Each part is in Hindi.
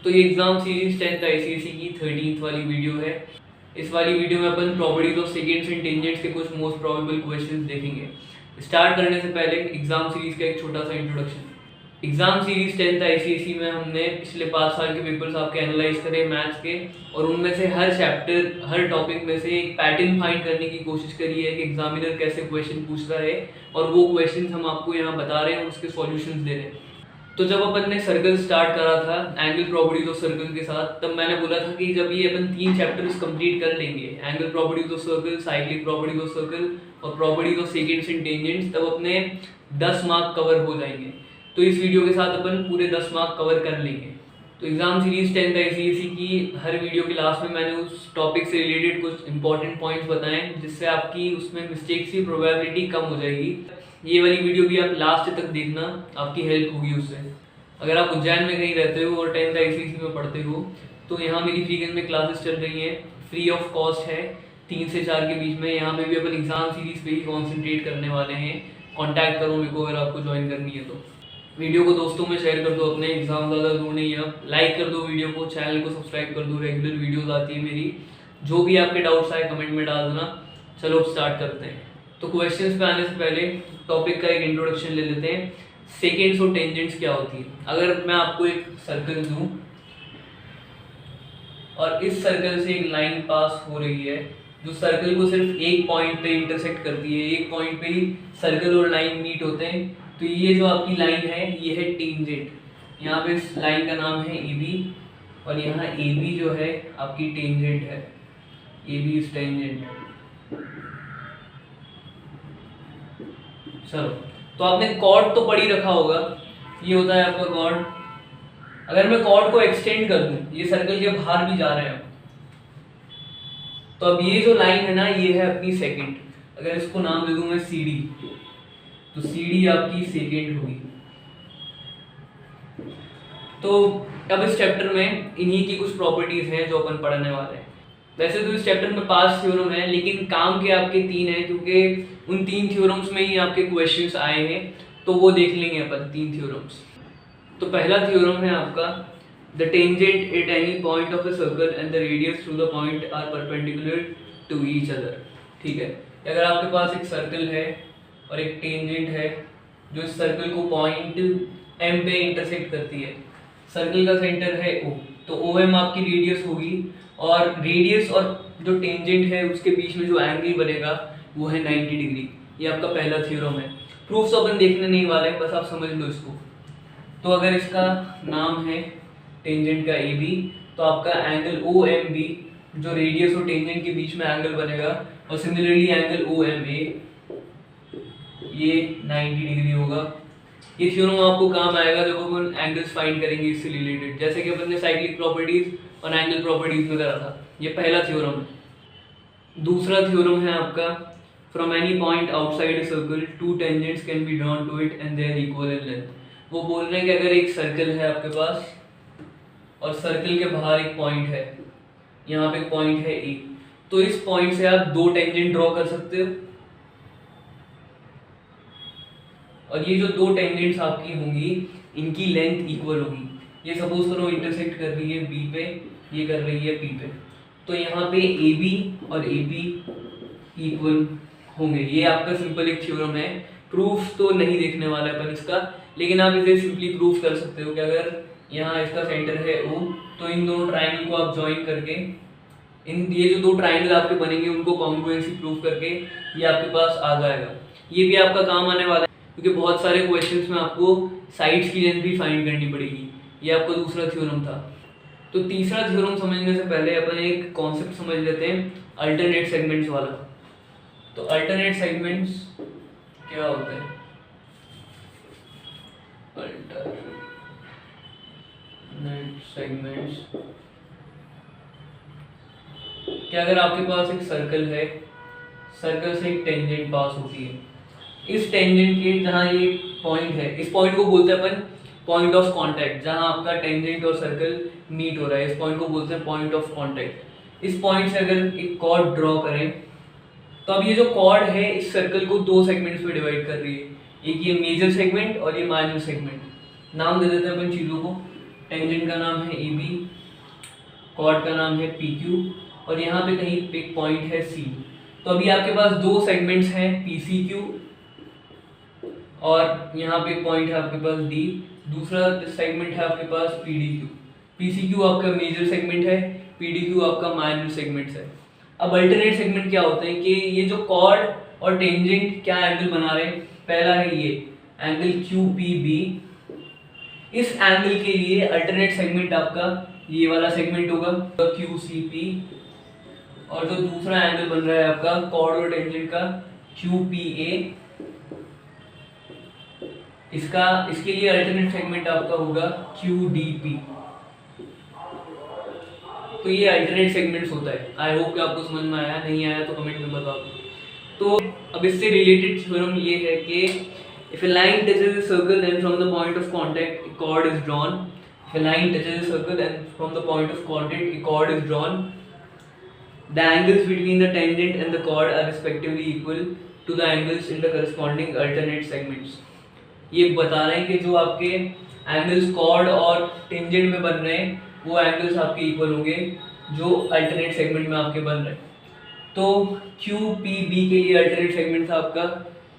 तो ये एग्जाम सीरीज 10th आईसीएसई की 13th वाली वीडियो है। इस वाली वीडियो में अपन properties of secants and tangents के कुछ मोस्ट प्रोबेबल क्वेश्चंस देखेंगे। स्टार्ट करने से पहले एग्जाम सीरीज का एक छोटा सा introduction. Exam series 10th ICSE में हमने पिछले 5 साल के पेपर्स आपके एनालाइज करे मैथ्स के, और उनमें से हर चैप्टर हर टॉपिक में से एक पैटर्न फाइंड करने की कोशिश करी है कि एग्जामिनर कैसे क्वेश्चन पूछ रहा है, और वो क्वेश्चन हम आपको यहाँ बता रहे हैं और उसके सॉल्यूशंस दे रहे हैं। तो जब अपन ने सर्कल स्टार्ट करा था एंगल प्रॉपर्टीज ऑफ सर्कल के साथ, तब मैंने बोला था कि जब ये अपन 3 चैप्टर्स कंप्लीट कर लेंगे, angle properties of circle, cyclic properties of circle और properties of secants and tangents, तब अपने 10 मार्क कवर हो जाएंगे। तो इस वीडियो के साथ अपन पूरे 10 मार्क कवर कर लेंगे। तो एग्जाम सीरीज 10th आईसीएसई की हर वीडियो के लास्ट में मैंने उस टॉपिक से रिलेटेड कुछ इंपॉर्टेंट पॉइंट्स बताएं, जिससे आपकी उसमें मिस्टेक्स की प्रोबेबिलिटी कम हो जाएगी। ये वाली वीडियो भी आप लास्ट तक देखना, आपकी हेल्प होगी उससे। अगर आप उज्जैन में कहीं रहते हो और 10th आईसीएसई में पढ़ते हो, तो यहाँ मेरी फ्रीगंज में क्लासेस चल रही हैं, फ्री ऑफ कॉस्ट है, 3 से 4 के बीच में। यहाँ पे भी अपन एग्जाम सीरीज पे ही कॉन्सेंट्रेट करने वाले हैं। कॉन्टैक्ट करो मेरे को अगर आपको ज्वाइन करनी है तो। वीडियो को दोस्तों में शेयर कर दो अपने, एग्जाम ज़्यादा दूर नहीं है। लाइक कर दो वीडियो को, चैनल को सब्सक्राइब कर दो, रेगुलर वीडियोस आती है मेरी। जो भी आपके डाउट्स आए कमेंट में डाल देना। चलो अब स्टार्ट करते हैं। तो क्वेश्चंस पे आने से पहले टॉपिक का एक इंट्रोडक्शन ले लेते हैं। सेकेंड्स और टेंजेंट्स क्या होती है। अगर मैं आपको एक सर्कल दूं और इस सर्कल से एक लाइन पास हो रही है जो सर्कल को सिर्फ एक पॉइंट पे इंटरसेक्ट करती है, एक पॉइंट पे ही सर्कल और लाइन मीट होते हैं, तो ये जो आपकी लाइन है ये है टेंजेंट। यहाँ पे इस लाइन का नाम है AB, और यहाँ AB जो है आपकी टेंजेंट है। AB is tangent. चलो, तो आपने कॉर्ड तो पढ़ ही रखा होगा, ये होता है आपका कॉर्ड। अगर मैं कॉर्ड को एक्सटेंड कर दूं, ये सर्कल के बाहर भी जा रहे हैं, तो अब ये जो लाइन है ना, ये है अपनी सेकंड। अगर इसको नाम दे दूं मैं CD, तो CD आपकी सेकेंड होगी। तो अब इस चैप्टर में इन्हीं की कुछ प्रॉपर्टीज हैं जो अपन पढ़ने वाले हैं। वैसे तो इस चैप्टर में 5 थ्योरम है, लेकिन काम के आपके 3 हैं, क्योंकि उन 3 थ्योरम्स में ही आपके क्वेश्चंस आए हैं, तो वो देख लेंगे अपन 3 थ्योरम्स। तो पहला थ्योरम है आपका, the tangent at any point of a circle and the radius through the point are perpendicular to each other. ठीक है, अगर आपके पास एक सर्कल है और एक टेंजेंट है जो इस सर्कल को पॉइंट M पे इंटरसेक्ट करती है। सर्कल का सेंटर है O, तो OM आपकी रेडियस होगी, और रेडियस और जो टेंजेंट है उसके बीच में जो एंगल बनेगा वो है 90 डिग्री। ये आपका पहला थ्योरम है। प्रूफ्स अपन देखने नहीं वाले, बस आप समझ लो इसको। तो अगर इसका नाम है टेंजेंट का AB, तो आपका एंगल OMB जो रेडियस और टेंजेंट के बीच में एंगल बनेगा, और सिमिलरली एंगल OMA ये 90 डिग्री होगा। ये थ्योरम आपको काम आएगा जब अपन एंगल्स फाइंड करेंगे इससे रिलेटेड, जैसे कि अपन ने साइक्लिक प्रॉपर्टीज और एंगल प्रॉपर्टीज में करा था। ये पहला थ्योरम है। दूसरा थ्योरम है आपका, from any point outside a circle two tangents can be drawn to it and they are equal in length. वो बोल रहे हैं कि अगर एक सर्कल है आपके पास और सर्कल के बाहर एक पॉइंट है, यहाँ पे एक पॉइंट है A, तो इस पॉइंट से आप 2 टेंजेंट ड्रॉ कर सकते हो, और ये जो 2 टेंजेंट्स आपकी होंगी इनकी लेंथ इक्वल होगी। ये सपोज करो इंटरसेक्ट कर रही है B पे, ये कर रही है P पे, तो यहाँ पे AB और AB इक्वल होंगे। ये आपका सिंपल एक थ्योरम है। प्रूफ तो नहीं देखने वाला है अपन इसका, लेकिन आप इसे सिंपली प्रूफ कर सकते हो कि अगर यहाँ इसका सेंटर है O, तो इन दोनों ट्राइंगल को आप ज्वाइन करके, ये जो 2 ट्राइंगल आपके बनेंगे उनको कॉन्ग्रुएंसी प्रूफ करके ये आपके पास आ जाएगा। ये भी आपका काम आने वाला है, क्योंकि बहुत सारे क्वेश्चंस में आपको साइड्स की लेंथ भी फाइंड करनी पड़ेगी। ये आपका दूसरा थ्योरम था। तो तीसरा थ्योरम समझने से पहले अपन एक कॉन्सेप्ट समझ लेते हैं, अल्टरनेट सेगमेंट्स वाला। तो अल्टरनेट सेगमेंट्स क्या होते हैं? अल्टरनेट सेगमेंट्स क्या, अगर आपके पास एक सर्कल है, सर्कल से एक टेंजेंट पास होती है, इस टेंजेंट के जहाँ ये पॉइंट है, इस पॉइंट को बोलते हैं अपन पॉइंट ऑफ कांटेक्ट, जहाँ आपका टेंजेंट और सर्कल मीट हो रहा है, इस पॉइंट को बोलते हैं पॉइंट ऑफ कांटेक्ट। इस पॉइंट से अगर एक कॉर्ड ड्रॉ करें, तो अब ये जो कॉर्ड है इस सर्कल को 2 सेगमेंट्स में डिवाइड कर रही है, एक ये मेजर सेगमेंट और ये माइनर सेगमेंट। नाम दे देते हैं अपन चीज़ों को। टेंजेंट का नाम है AB, कॉर्ड का नाम है PQ, और यहाँ पे कहीं एक पॉइंट है C। तो अभी आपके पास दो सेगमेंट्स हैं PCQ, और यहाँ पे एक पॉइंट है आपके पास D, दूसरा सेगमेंट है आपके पास PDQ। PCQ आपका मेजर सेगमेंट है, PDQ आपका माइनर सेगमेंट है। अब अल्टरनेट सेगमेंट क्या होते हैं कि ये जो कॉर्ड और टेंजेंट क्या एंगल बना रहे हैं, पहला है ये एंगल QPB। इस एंगल के लिए अल्टरनेट सेगमेंट आपका ये वाला सेगमेंट होगा QCP, और जो दूसरा एंगल बन रहा है आपका कॉर्ड और टेंजेंट का QPA, इसके लिए अल्टरनेट सेगमेंट आपका होगा QDP। तो ये अल्टरनेट सेगमेंट्स होता है। आई होप कि आपको समझ में आया, नहीं आया तो कमेंट में बता दो। तो अब इससे रिलेटेड थ्योरम ये है कि if a line touches a circle then from the point of contact a chord is drawn, if a line touches a circle then from the point of contact a chord is drawn, the angles between the tangent and the chord are respectively equal to the angles in the corresponding alternate segments। ये बता रहे हैं कि जो आपके एंगल्स कॉर्ड और टेंजेंट में बन रहे हैं वो एंगल्स आपके इक्वल होंगे जो अल्टरनेट सेगमेंट में आपके बन रहे हैं। तो QPB के लिए अल्टरनेट सेगमेंट था आपका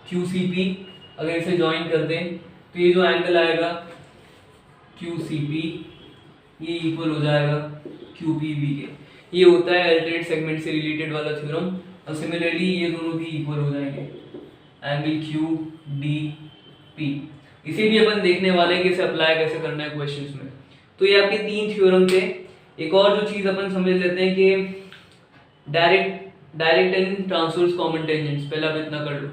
QCP। अगर इसे ज्वाइन कर दें तो ये जो एंगल आएगा QCP ये इक्वल हो जाएगा QPB के। ये होता है अल्टरनेट सेगमेंट से रिलेटेड वाला थ्योरम, और सिमिलरली ये दोनों भी इक्वल हो जाएंगे एंगल QDP। इसे भी अपन देखने वाले हैं कि इसे अप्लाई कैसे करना है क्वेश्चंस में। तो ये आपके तीन थ्योरम थे। एक और जो चीज़ अपन समझ लेते हैं कि direct and transverse common tangents, पहले आप इतना कर लो।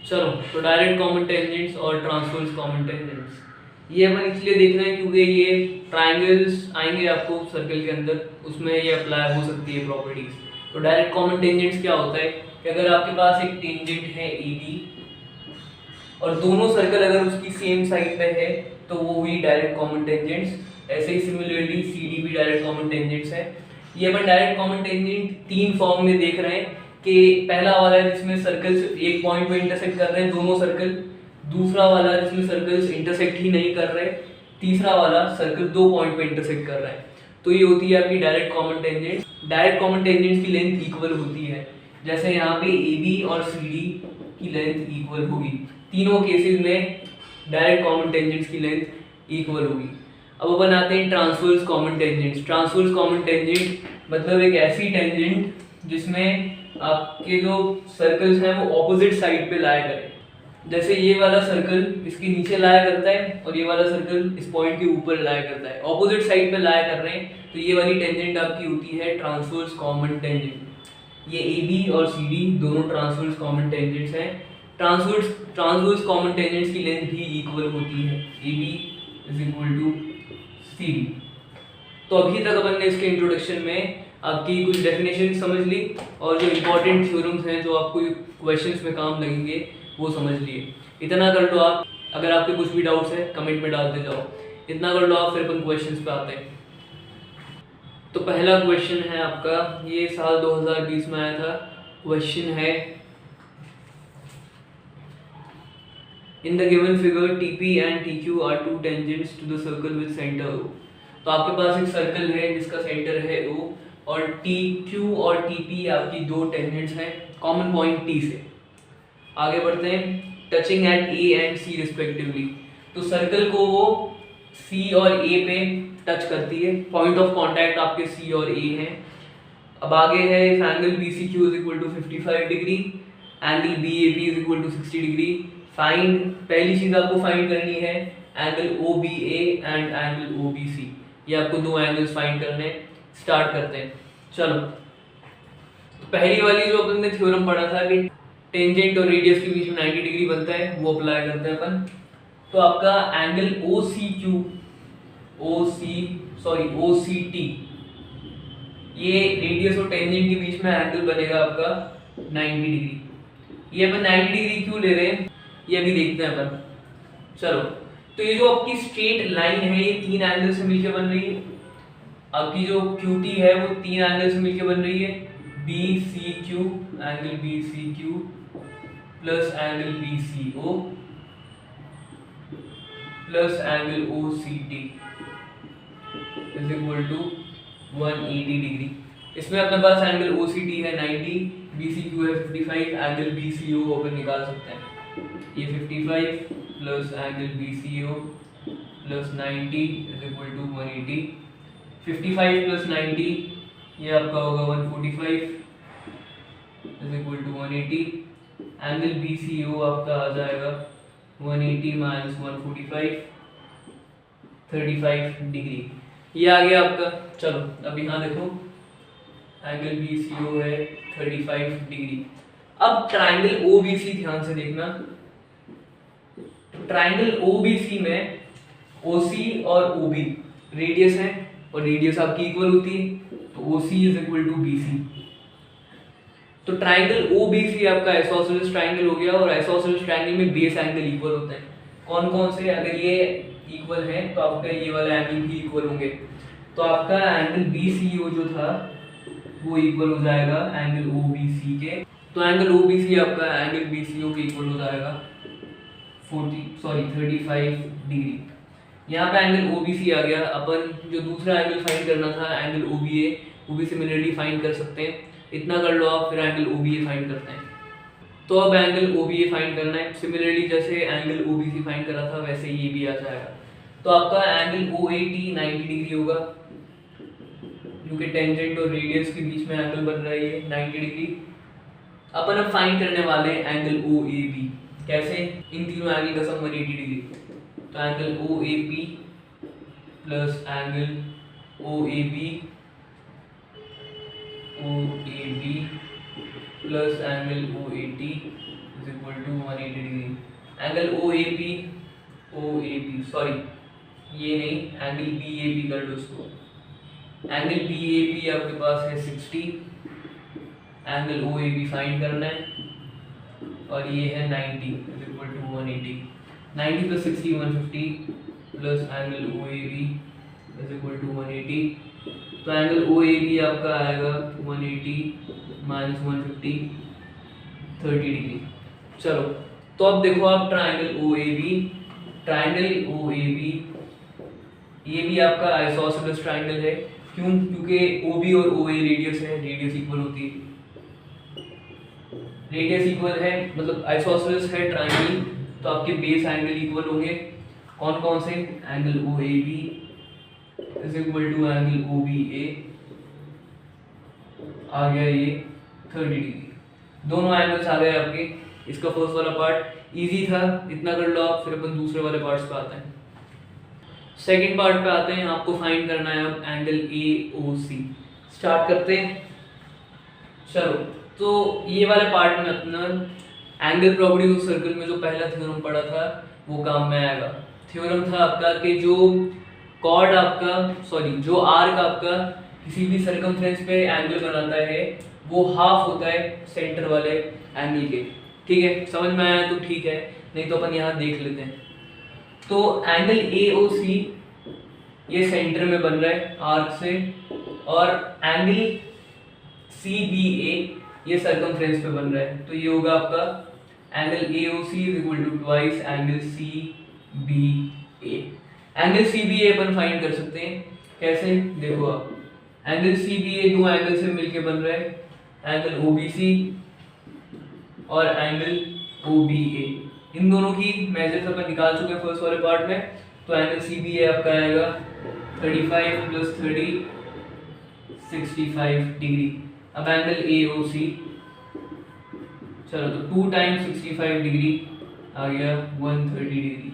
चलो, तो डायरेक्ट कॉमन टेंजेंट्स और ट्रांसवर्स कॉमन टेंजेंट्स ये अपन इसलिए देख रहे हैं क्योंकि ये ट्राइंगल्स आएंगे आपको सर्कल के अंदर, उसमें ये अप्लाई हो सकती है प्रॉपर्टीज। तो डायरेक्ट कॉमन टेंजेंट्स क्या होता है कि अगर आपके पास एक टेंजेंट है AB और दोनों सर्कल अगर उसकी सेम साइड पे है तो वो हुई डायरेक्ट कॉमन टेंजेंट्स। ऐसे ही सिमिलरली CD भी डायरेक्ट कॉमन टेंजेंट्स है। ये अपन डायरेक्ट कॉमन टेंजेंट तीन फॉर्म में देख रहे हैं कि पहला वाला है जिसमें सर्कल्स एक पॉइंट पे इंटरसेक्ट कर रहे हैं दोनों सर्कल, दूसरा वाला जिसमें सर्कल्स इंटरसेक्ट ही नहीं कर रहे, तीसरा वाला सर्कल दो पॉइंट पे इंटरसेक्ट कर रहा है। तो ये होती है आपकी direct common tangent. Direct common tangents की लेंथ इक्वल होती है, जैसे यहाँ पे AB और CD की लेंथ इक्वल होगी। तीनों केसेस में डायरेक्ट कॉमन टेंजेंट्स की लेंथ इक्वल होगी। अब अपन आते हैं transverse common tangents. Transverse common tangent मतलब एक ऐसी टेंजेंट जिसमें आपके जो सर्कल्स हैं वो ऑपोजिट साइड पे लाया करें। जैसे ये वाला सर्कल इसके नीचे लाया करता है और ये वाला सर्कल इस पॉइंट के ऊपर लाया करता है, ऑपोजिट साइड पे लाया कर रहे हैं, तो ये वाली टेंजेंट आपकी होती है ट्रांसवर्स कॉमन टेंजेंट। ये AB और CD दोनों ट्रांसवर्स कॉमन टेंजेंट्स हैं। ट्रांसवर्स कॉमन टेंजेंट्स की लेंथ भी इक्वल होती है, AB is equal to CD। तो अभी तक अपन ने इसके इंट्रोडक्शन में आपकी कुछ डेफिनेशन समझ ली और जो इम्पोर्टेंट थ्योरम्स हैं जो आपको क्वेश्चंस में काम लगेंगे वो समझ लिए। इतना कर लो आप। अगर आपके कुछ भी डाउट्स है कमेंट में डालते जाओ। इतना कर लो आप, फिर अपन क्वेश्चंस पे आते हैं। तो पहला क्वेश्चन है आपका, ये साल 2020 में आया था। क्वेश्चन है in the given figure TP and TQ are two tangents to the circle with centre O। तो आपके पास एक सर्कल है जिसका सेंटर है O और TQ और TP आपकी दो टेंजेंट्स हैं कॉमन पॉइंट T से। आगे बढ़ते हैं। Touching at A and C respectively. तो सर्कल को वो C और A पे टच करती है, पॉइंट ऑफ कांटेक्ट आपके C और A हैं। अब आगे है angle BCQ is equal to 55 degree, angle BAP is equal to 60 degree. Find, पहली चीज आपको फाइंड करनी है angle OBA and angle OBC। ये आपको दो एंगल्स फाइंड करने हैं। स्टार्ट करते हैं। चलो, तो पहली वाली जो अपन ने थ्योरम पढ़ा था कि टेंजेंट और रेडियस के बीच में 90 डिग्री बनता है, वो अप्लाई करते हैं अपन। तो आपका एंगल OCT, ये रेडियस और टेंजेंट के बीच में एंगल बनेगा आपका 90 डिग्री। ये अपन 90 डिग्री क्यों ले रहे हैं ये अभी देखते हैं अपन। चलो, तो ये जो आपकी स्ट्रेट लाइन है ये तीन एंगल से मिलकर बन रही है। आपकी जो QT है वो तीन एंगल से मिलकर बन रही है, BCQ, angle BCQ plus angle BCO plus angle OCT। Is equal to 180 degree. इसमें अपने पास एंगल OCD है 90, BCQ है 55, एंगल BCO अपन निकाल सकते हैं। ये 55 plus angle BCO plus 90 is equal to 180। 55 plus 90 ये आपका होगा 145 is equal to 180। Angle BCO आपका आ जाएगा 180 माइनस 145 35 डिग्री। ये आ गया आपका। चलो अब यहाँ देखो एंगल BCO है 35 डिग्री। अब ट्राइंगल OBC ध्यान से देखना। ट्राइंगल OBC में OC और OB रेडियस है और रेडियस आपकी इक्वल होती है, तो OC is equal to BC। तो ट्राइंगल OBC आपका आइसोसेलेस ट्राइंगल हो गया, और आइसोसेलेस ट्राइंगल में बेस एंगल इक्वल होते हैं। कौन कौन से? अगर ये इक्वल है तो आपका ये वाला एंगल भी इक्वल होंगे, तो आपका एंगल BCO जो था वो इक्वल हो जाएगा एंगल OBC के। तो एंगल OBC आपका एंगल BCO के इक्वल हो जाएगा 35 डिग्री। यहाँ पे एंगल OBC आ गया। अपन जो दूसरा एंगल फाइंड करना था एंगल OBA, वो भी सिमिलरली फाइंड कर सकते हैं। इतना कर लो आप, फिर एंगल OBA फाइंड करते हैं। तो अब एंगल OBA फाइंड करना है। सिमिलरली जैसे एंगल OBC फाइंड करा था वैसे ये भी आ जाएगा। तो आपका एंगल OAT 90 डिग्री होगा, क्योंकि टेंजेंट और रेडियस के बीच में एंगल बन रहा है ये 90 डिग्री। अपन अब फाइंड करने वाले एंगल OAB। कैसे? इन तीनों एंगल का सम 180 डिग्री। तो angle OAP plus angle OAB plus angle OAT is equal to 180 degree. Angle OAP sorry ये नहीं, एंगल BAP कर लो इसको। एंगल BAP आपके पास है 60, एंगल OAB फाइंड करना है, और ये है 90 is equal to 180। 90 plus 60 150 plus angle OAB is equal to 180। तो एंगल OAB आपका आएगा 180 माइनस 150 30 डिग्री। चलो तो अब देखो आप ट्राइंगल OAB ये भी आपका आइसोसेलेस ट्राइंगल है। क्यों? क्योंकि OB और OA रेडियस है, रेडियस इक्वल होती है। रेडियस इक्वल है मतलब आइसोसेलेस है ट्राइंगल, तो आपके बेस एंगल इक्वल होंगे। कौन कौन से? Angle OAB is equal to angle OBA आ गया ये 30 डिग्री। दोनों एंगल्स आ गए आपके। इसका फर्स्ट वाला पार्ट इजी था, इतना कर लो आप। फिर अपन दूसरे वाले पार्ट्स पे आते हैं। सेकंड पार्ट पे आते हैं। आपको फाइंड करना है अब एंगल AOC। स्टार्ट करते हैं। चलो तो ये वाले पार्ट में अपना एंगल प्रॉपर्टीज ऑफ सर्कल में जो पहला थ्योरम पढ़ा था वो काम में आएगा। थ्योरम था आपका कि जो कॉर्ड आपका जो आर्क आपका किसी भी सर्कमफ्रेंस पे एंगल बनाता है वो हाफ होता है सेंटर वाले एंगल के। ठीक है, समझ में आया तो ठीक है, नहीं तो अपन यहाँ देख लेते हैं। तो एंगल AOC ये सेंटर में बन रहा है आर्क से, और एंगल CBA ये सर्कमफ्रेंस पे बन रहा है। तो ये होगा आपका angle AOC is equal to twice angle CBA। Angle CBA अपन फाइंड कर सकते हैं। कैसे? देखो आप, एंगल CBA दो एंगल से मिलके बन रहा है, एंगल OBC और एंगल OBA। इन दोनों की मेजर्स अपन निकाल चुके हैं फर्स्ट वाले पार्ट में। तो एंगल CBA आपका आएगा 35 प्लस 30 65 डिग्री। अब एंगल AOC, चलो तो 2 टाइम्स 65 डिग्री आ गया 130 डिग्री।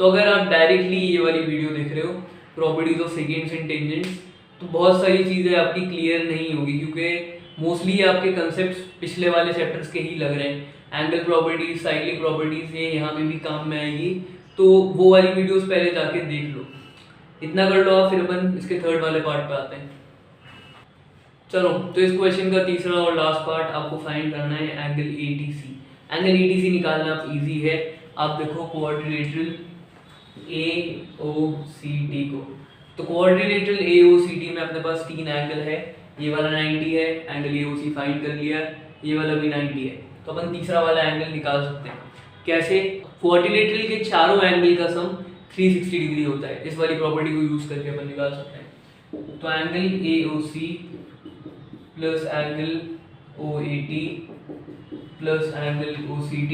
तो अगर आप डायरेक्टली ये वाली वीडियो देख रहे हो properties of secants and tangents, तो बहुत सारी चीज़ें आपकी क्लियर नहीं होगी, क्योंकि मोस्टली आपके कंसेप्ट्स पिछले वाले चैप्टर्स के ही लग रहे हैं। एंगल प्रॉपर्टीज, साइक्लिक प्रॉपर्टीज, ये यहाँ पे भी काम में आएगी। तो वो वाली वीडियोस पहले जाके देख लो। इतना कर लो आप, फिर अपन इसके थर्ड वाले पार्ट पे आते हैं। चलो तो इस क्वेश्चन का तीसरा और लास्ट पार्ट आपको फाइंड करना है एंगल ATC। एंगल ATC निकालना आप इजी है। आप देखो क्वाड्रिलेटरल AOCT को, तो क्वाड्रिलेटरल AOCT में अपने पास 3 एंगल है। ये वाला 90 है, एंगल AOC फाइंड कर लिया, ये वाला भी 90 है। तो अपन तीसरा वाला एंगल निकाल सकते हैं। कैसे? क्वाड्रिलेटरल के चारों एंगल का सम 360 डिग्री होता है। इस वाली प्रॉपर्टी को यूज करके अपन निकाल सकते हैं। तो angle AOC plus angle OAT plus angle OCT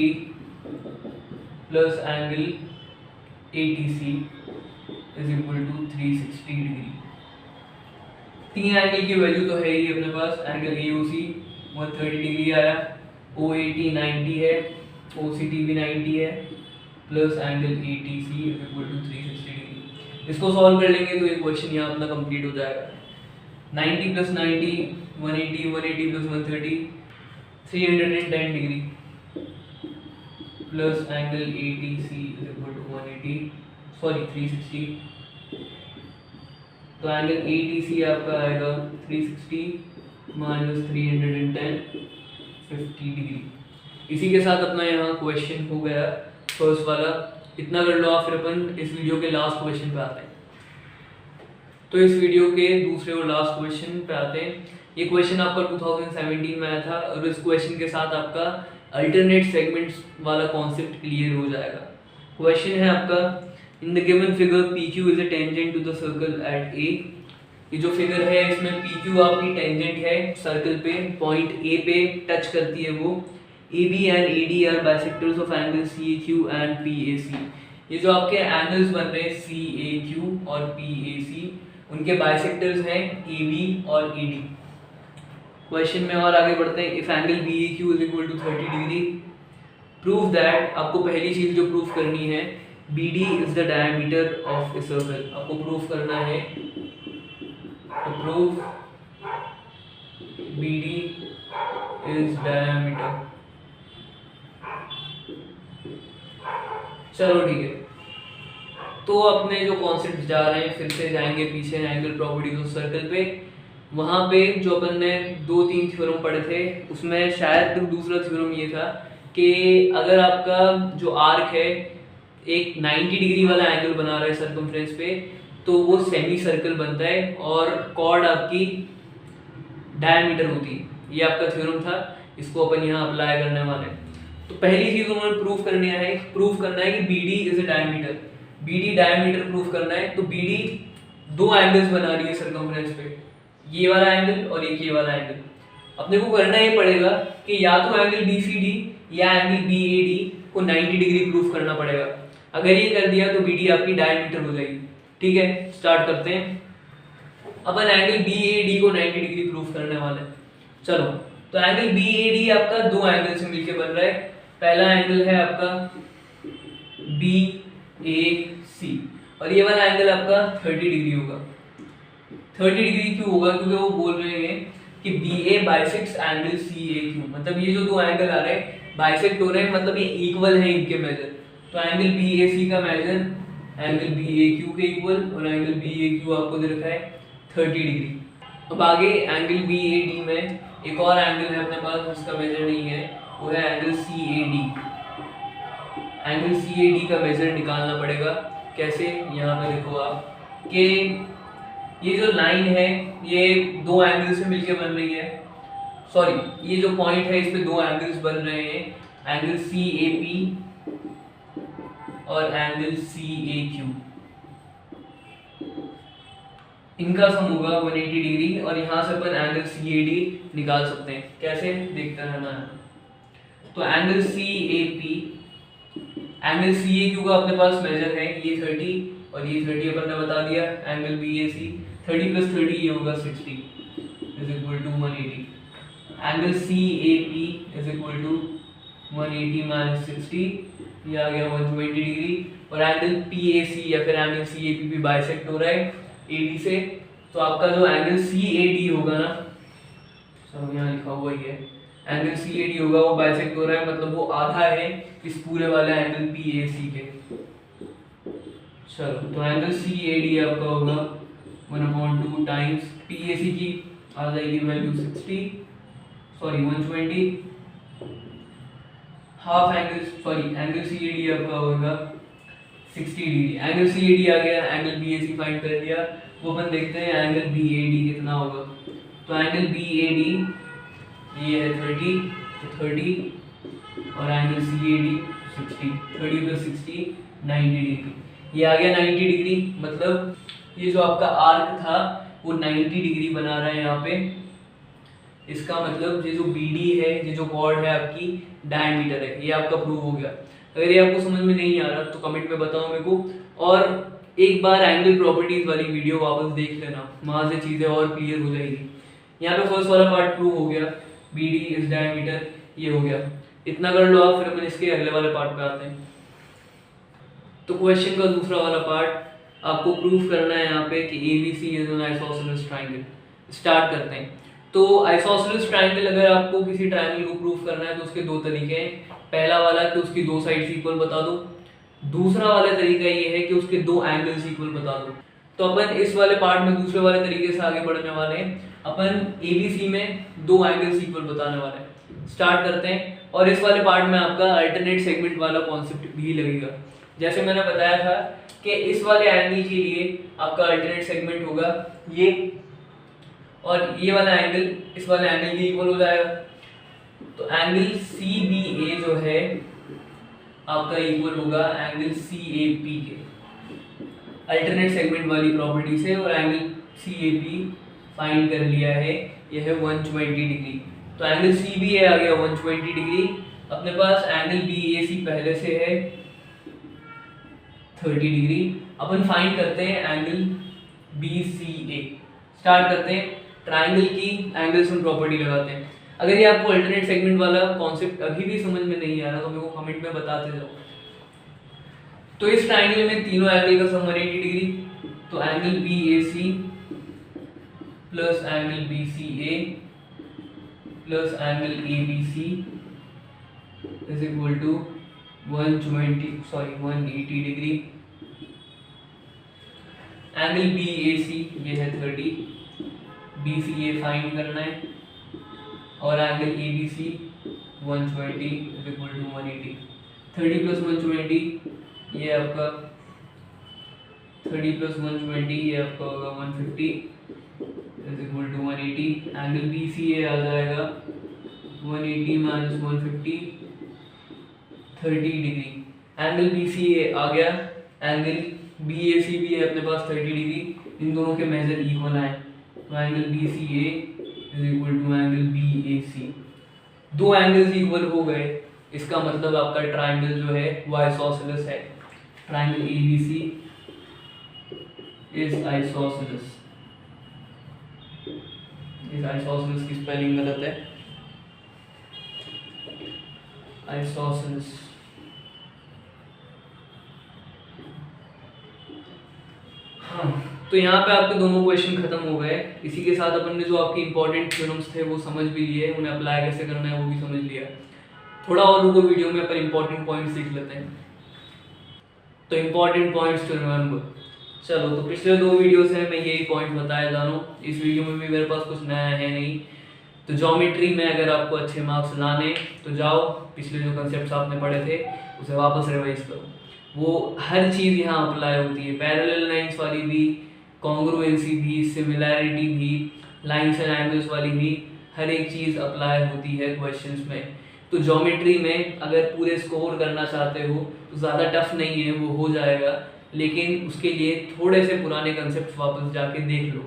plus angle ATC is equal to 360 degree. तीन एंगल की वैल्यू तो है ही अपने पास। एंगल AOC 130 डिग्री आया, OAT 90 है, OCT भी 90 है, plus angle ATC is equal to 360 degree. इसको सॉल्व कर लेंगे तो ये क्वेश्चन यहाँ अपना कंप्लीट हो जाएगा। 90 plus 90 180, 180 plus 130 310 degree plus angle ATC is equal to 360। तो एंगल ATC आपका आएगा 360 माइनस 310 50 डिग्री। इसी के साथ अपना यहाँ क्वेश्चन हो गया फर्स्ट वाला। इतना कर लो आप, फिर अपन इस वीडियो के लास्ट क्वेश्चन पे आते हैं। तो इस वीडियो के दूसरे और लास्ट क्वेश्चन पे आते हैं। ये क्वेश्चन आपका 2017 में आया था और इस क्वेश्चन के साथ आपका अल्टरनेट सेगमेंट्स वाला कॉन्सेप्ट क्लियर हो जाएगा। क्वेश्चन है आपका, in the given figure PQ is a tangent to the circle at A। ये जो फिगर है इसमें PQ आपकी टेंजेंट है सर्कल पे, पॉइंट A पे टच करती है वो। AB and AD are bisectors of angle CAQ and PAC। ये जो आपके एंगल्स बन रहे हैं CAQ और PAC, उनके बाइसेक्टर्स हैं AB और AD। क्वेश्चन में और आगे बढ़ते हैं। If angle BAQ is equal to 30 degree, prove that. आपको पहली चीज जो प्रूफ करनी है, BD is the diameter of a circle. आपको प्रूफ करना है, तो प्रूफ BD इज डायमीटर। चलो ठीक है, तो अपने जो कॉन्सेप्ट जा रहे हैं फिर से जाएंगे पीछे एंगल प्रॉपर्टीज ऑफ सर्कल पे। वहाँ पे जो अपन ने 2-3 थ्योरम पढ़े थे, उसमें शायद दूसरा थ्योरम ये था कि अगर आपका जो आर्क है एक 90 डिग्री वाला एंगल बना रहा है सर्कमफ्रेंस पे, तो वो सेमी सर्कल बनता है और कॉर्ड आपकी डायमीटर होती है। ये आपका थ्योरम था, इसको अपन यहाँ अप्लाई करने वाले हैं। तो पहली चीज उन्होंने प्रूफ करना है कि BD is a diameter. BD diameter proof करना है। तो BD दो एंगल्स बना रही है सर्कमफ्रेंस पे, ये वाला एंगल और एक ये वाला एंगल। अपने को करना ये पड़ेगा कि या तो एंगल BCD या एंगल BAD को 90 डिग्री प्रूफ करना पड़ेगा। अगर ये कर दिया तो BD आपकी डायमीटर हो जाएगी। ठीक है, स्टार्ट करते हैं। अपन एंगल BAD को 90 डिग्री प्रूफ करने वाले हैं। चलो, तो एंगल BAD आपका दो एंगल से मिलकर बन रहा है। पहला एंगल है आपका BAC और ये वाला एंगल आपका 30 डिग्री होगा। 30 डिग्री क्यों होगा? क्योंकि वो बोल रहे हैं कि BA बाइसेक्ट्स एंगल CAQ। मतलब ये जो दो एंगल आ रहे हैं बाइसेक्ट हो रहे हैं, मतलब ये इक्वल है इनके मेजर। तो एंगल BAC का मेजर एंगल BAQ के इक्वल और एंगल BAQ आपको दे रखा है 30 डिग्री। अब आगे एंगल BAD में एक और एंगल है अपने पास, उसका मेजर नहीं है, वो है एंगल CAD। एंगल CAD का मेजर निकालना पड़ेगा। कैसे? यहाँ पे देखो आप कि ये जो लाइन है ये दो एंगल से मिलके बन रही है। सॉरी, ये जो पॉइंट है इस पे दो एंगल्स बन रहे हैं, एंगल CAP और एंगल CAQ। इनका सम होगा 180 डिग्री और यहाँ से अपन एंगल CAD निकाल सकते हैं। कैसे? देखते रहना है। तो एंगल CAQ का अपने पास मेजर है ये 30 और ये 30 अपन ने बता दिया। एंगल BAC 30 प्लस 30 ये होगा 60 is equal to 180। Angle CAP is equal to 180 minus 60, ये आ गया 120 डिग्री। और एंगल PAC या फिर एंगल CAP भी बाइसेक्ट हो रहा है AD से। तो आपका जो एंगल CAD होगा ना, सब यहाँ लिखा हुआ ही है, एंगल CAD होगा वो बाइसेक्ट हो रहा है, मतलब वो आधा है इस पूरे वाले एंगल PAC के। चलो, तो एंगल CAD आपका होगा 1/2 टाइम्स PAC की आ जाएगी value 120, half angle angle CAD आपका होगा 60 डिग्री। एंगल CAD आ गया, एंगल BAC फाइंड कर लिया। वो अपन देखते हैं एंगल BAD कितना होगा। तो एंगल BAD ये है 30, तो 30 और एंगल CAD 60, 30 प्लस 60 90 डिग्री। ये आ गया 90 डिग्री, मतलब ये जो आपका आर्क था वो 90 डिग्री बना रहा है यहाँ पे। इसका मतलब ये जो BD है, ये जो कॉर्ड है आपकी डायमीटर है, ये आपका प्रूव हो गया। अगर ये आपको समझ में नहीं आ रहा तो कमेंट में बताओ मेरे को, और एक बार एंगल प्रॉपर्टीज वाली वीडियो वापस देख लेना, वहां से चीजें और क्लियर हो जाएगी। यहाँ पे फर्स्ट वाला पार्ट प्रूव हो गया, BD इज डायमीटर, ये हो गया। इतना कर लो आप, फिर अपन इसके अगले वाले पार्ट पे आते हैं। तो क्वेश्चन का दूसरा वाला पार्ट आपको प्रूफ करना है यहाँ पे कि ABC is an isosceles triangle. Start करते हैं। तो आइसोसेलेस ट्रायंगल अगर आपको किसी ट्रायंगल को प्रूफ करना है तो उसके दो तरीके हैं। पहला वाला कि उसकी दो साइड्स इक्वल बता दो, दूसरा वाला तरीका ये है कि उसके दो एंगल्स इक्वल बता दो। तो अपन इस वाले पार्ट में दूसरे वाले तरीके से आगे बढ़ने वाले हैं। अपन ABC में दो एंगल्स इक्वल बताने वाले हैं। स्टार्ट करते हैं। और इस वाले पार्ट में आपका अल्टरनेट सेगमेंट वाला कॉन्सेप्ट भी लगेगा। जैसे मैंने बताया था कि इस वाले एंगल के लिए आपका अल्टरनेट सेगमेंट होगा ये, और ये वाला एंगल इस वाले एंगल के इक्वल हो जाएगा। तो एंगल CBA जो है आपका इक्वल होगा एंगल CAP के, अल्टरनेट सेगमेंट वाली प्रॉपर्टी से। और एंगल CAP फाइंड कर लिया है, यह है 120 डिग्री। तो एंगल CBA आ गया 120 डिग्री। अपने पास एंगल BAC पहले से है 30 डिग्री। अपन फाइंड करते हैं एंगल BCA। स्टार्ट करते हैं, ट्रायंगल की एंगल्स में प्रॉपर्टी लगाते हैं। अगर ये आपको अल्टरनेट सेगमेंट वाला कॉन्सेप्ट अभी भी समझ में नहीं आ रहा तो मेरे को कमेंट में बताते जाओ। तो इस ट्रायंगल में तीनों एंगल का सम 180 डिग्री। तो angle BAC plus angle BCA plus angle ABC is equal to 180 degree. Angle BAC ये है 30, BCA फाइंड करना है, और angle ABC 120 is equal to 180। 30 plus 120 ये आपका 30 प्लस 120 ये आपका होगा 150 is equal to 180। Angle BCA आ जाएगा 180 माइनस 150 30 डिग्री। एंगल BCA आ गया, एंगल BAC भी है अपने पास 30 डिग्री। इन दोनों के मेजर इक्वल आए तो angle BCA is equal to angle BAC। दो एंगल्स इक्वल हो गए, इसका मतलब आपका ट्रायंगल जो है वो आइसोसेलेस है। Triangle ABC is isosceles. इस आइसोसेलेस की स्पेलिंग गलत है, आइसोसेलेस। हाँ, तो यहाँ पे आपके दोनों क्वेश्चन खत्म हो गए। इसी के साथ अपन ने जो आपके इंपॉर्टेंट थ्योरम्स थे वो समझ भी लिए, उन्हें अप्लाई कैसे करना है वो भी समझ लिया। थोड़ा और रुको, वीडियो में अपन इंपॉर्टेंट पॉइंट्स देख लेते हैं। तो इंपॉर्टेंट पॉइंट्स टू रिमेंबर। चलो, तो पिछले दो वीडियो से मैं यही पॉइंट बताया जा रहा हूँ। इस वीडियो में भी मेरे पास कुछ नया है नहीं। तो ज्योमेट्री में अगर आपको अच्छे मार्क्स लाने तो जाओ, पिछले जो कंसेप्ट आपने पढ़े थे उसे वापस रिवाइज करो। वो हर चीज़ यहाँ अप्लाई होती है, पैरेलल लाइंस वाली भी, कॉन्ग्रुएंसी भी, सिमिलैरिटी भी, लाइंस एंड एंगल्स वाली भी, हर एक चीज़ अप्लाई होती है क्वेश्चंस में। तो ज्योमेट्री में अगर पूरे स्कोर करना चाहते हो तो ज़्यादा टफ नहीं है, वो हो जाएगा। लेकिन उसके लिए थोड़े से पुराने कंसेप्ट वापस जाके देख लो।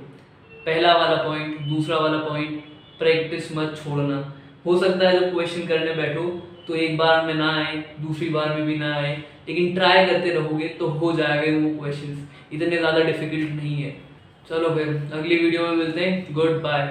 पहला वाला पॉइंट, दूसरा वाला पॉइंट, प्रैक्टिस मत छोड़ना। हो सकता है जब क्वेश्चन करने बैठो तो एक बार में ना आए, दूसरी बार में भी ना आए, लेकिन ट्राई करते रहोगे तो हो जाएगा। वो क्वेश्चंस इतने ज़्यादा डिफिकल्ट नहीं है। चलो फिर अगली वीडियो में मिलते हैं। Good bye.